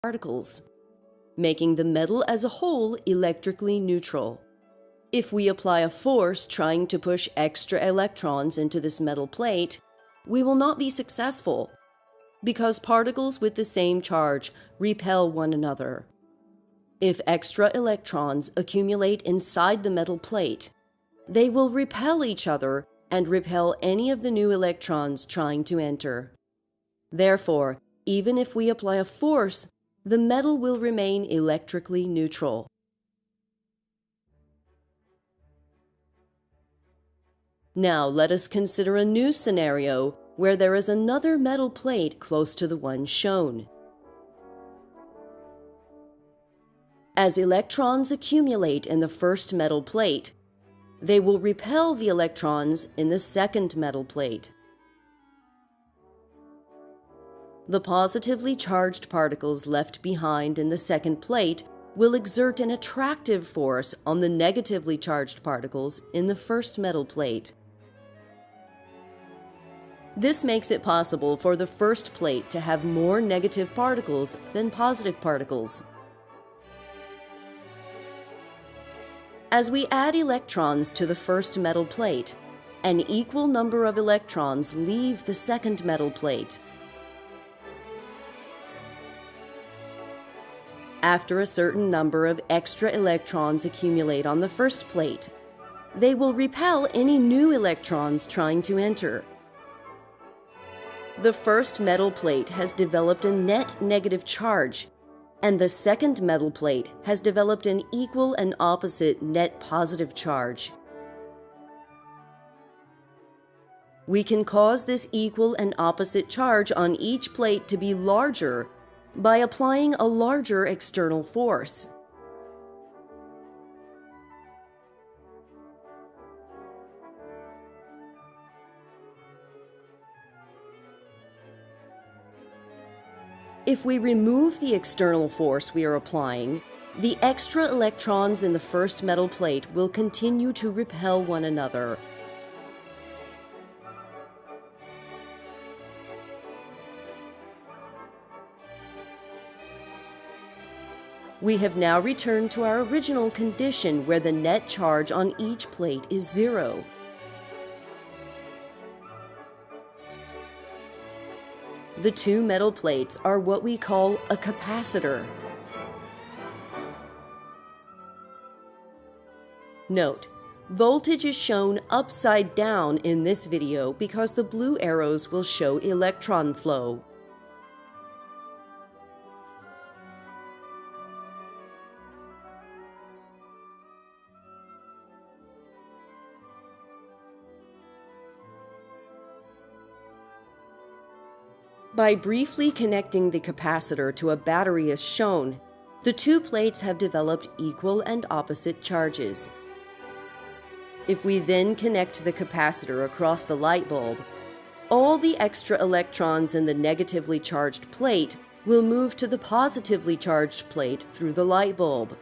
particles, making the metal as a whole electrically neutral. If we apply a force trying to push extra electrons into this metal plate, we will not be successful because particles with the same charge repel one another. If extra electrons accumulate inside the metal plate, they will repel each other and repel any of the new electrons trying to enter. Therefore, even if we apply a force, the metal will remain electrically neutral. Now let us consider a new scenario where there is another metal plate close to the one shown. As electrons accumulate in the first metal plate, they will repel the electrons in the second metal plate. The positively charged particles left behind in the second plate will exert an attractive force on the negatively charged particles in the first metal plate. This makes it possible for the first plate to have more negative particles than positive particles. As we add electrons to the first metal plate, an equal number of electrons leave the second metal plate. After a certain number of extra electrons accumulate on the first plate, they will repel any new electrons trying to enter. The first metal plate has developed a net negative charge, and the second metal plate has developed an equal and opposite net positive charge. We can cause this equal and opposite charge on each plate to be larger by applying a larger external force. If we remove the external force we are applying, the extra electrons in the first metal plate will continue to repel one another. We have now returned to our original condition where the net charge on each plate is 0. The two metal plates are what we call a capacitor. Note, voltage is shown upside down in this video because the blue arrows will show electron flow. By briefly connecting the capacitor to a battery as shown, the two plates have developed equal and opposite charges. If we then connect the capacitor across the light bulb, all the extra electrons in the negatively charged plate will move to the positively charged plate through the light bulb.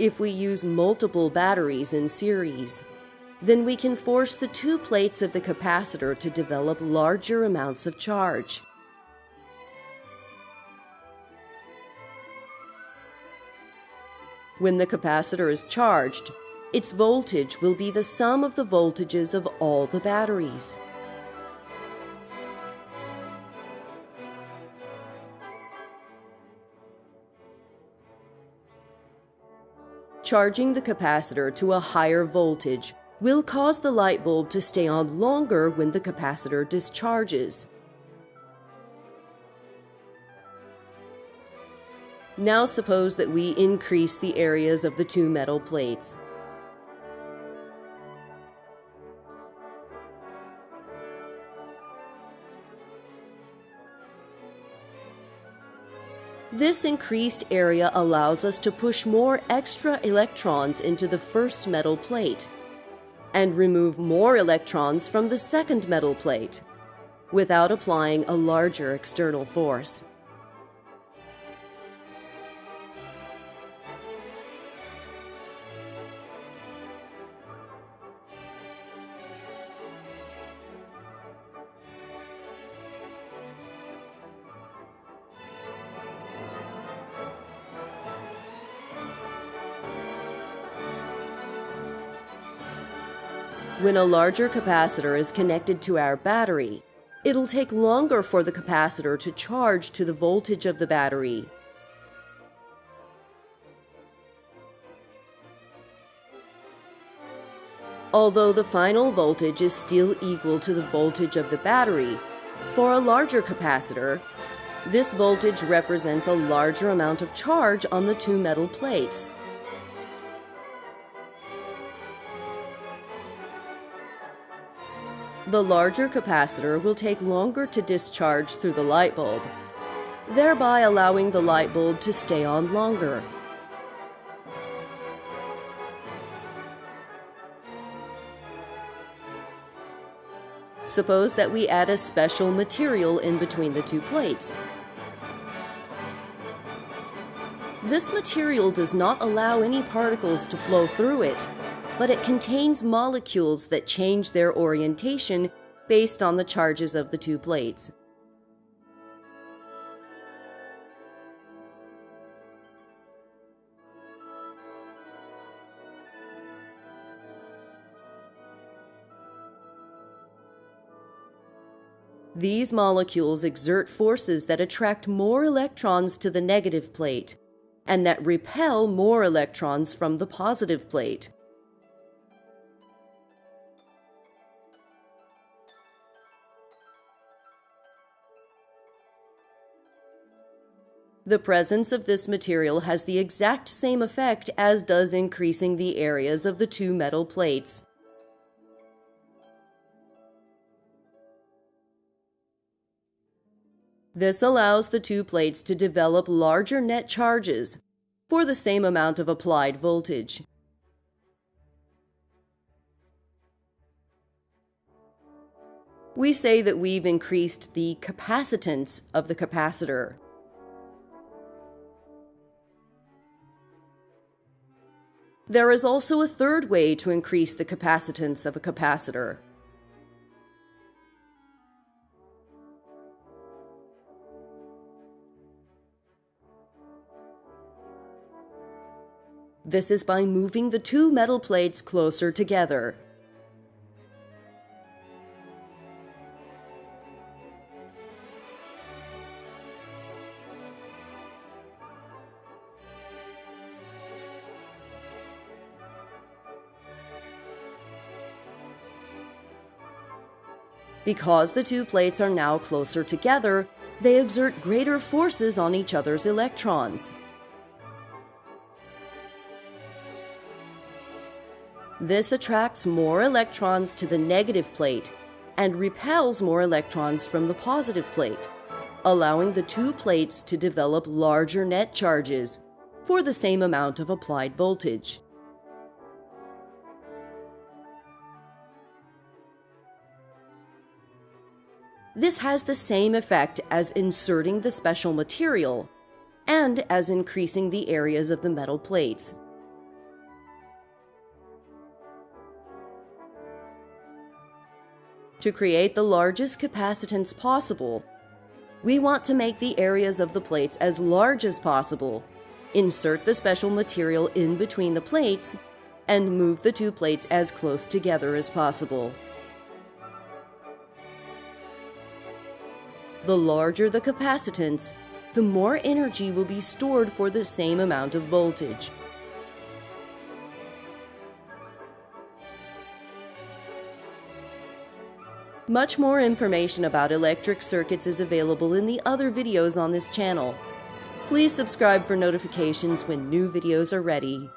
If we use multiple batteries in series, then we can force the two plates of the capacitor to develop larger amounts of charge. When the capacitor is charged, its voltage will be the sum of the voltages of all the batteries. Charging the capacitor to a higher voltage will cause the light bulb to stay on longer when the capacitor discharges. Now suppose that we increase the areas of the two metal plates. This increased area allows us to push more extra electrons into the first metal plate and remove more electrons from the second metal plate without applying a larger external force. When a larger capacitor is connected to our battery, it'll take longer for the capacitor to charge to the voltage of the battery. Although the final voltage is still equal to the voltage of the battery, for a larger capacitor, this voltage represents a larger amount of charge on the two metal plates. The larger capacitor will take longer to discharge through the light bulb, thereby allowing the light bulb to stay on longer. Suppose that we add a special material in between the two plates. This material does not allow any particles to flow through it, but it contains molecules that change their orientation based on the charges of the two plates. These molecules exert forces that attract more electrons to the negative plate, and that repel more electrons from the positive plate. The presence of this material has the exact same effect as does increasing the areas of the two metal plates. This allows the two plates to develop larger net charges for the same amount of applied voltage. We say that we've increased the capacitance of the capacitor. There is also a third way to increase the capacitance of a capacitor. This is by moving the two metal plates closer together. Because the two plates are now closer together, they exert greater forces on each other's electrons. This attracts more electrons to the negative plate and repels more electrons from the positive plate, allowing the two plates to develop larger net charges for the same amount of applied voltage. This has the same effect as inserting the special material and as increasing the areas of the metal plates. To create the largest capacitance possible, we want to make the areas of the plates as large as possible, insert the special material in between the plates, and move the two plates as close together as possible. The larger the capacitance, the more energy will be stored for the same amount of voltage. Much more information about electric circuits is available in the other videos on this channel. Please subscribe for notifications when new videos are ready.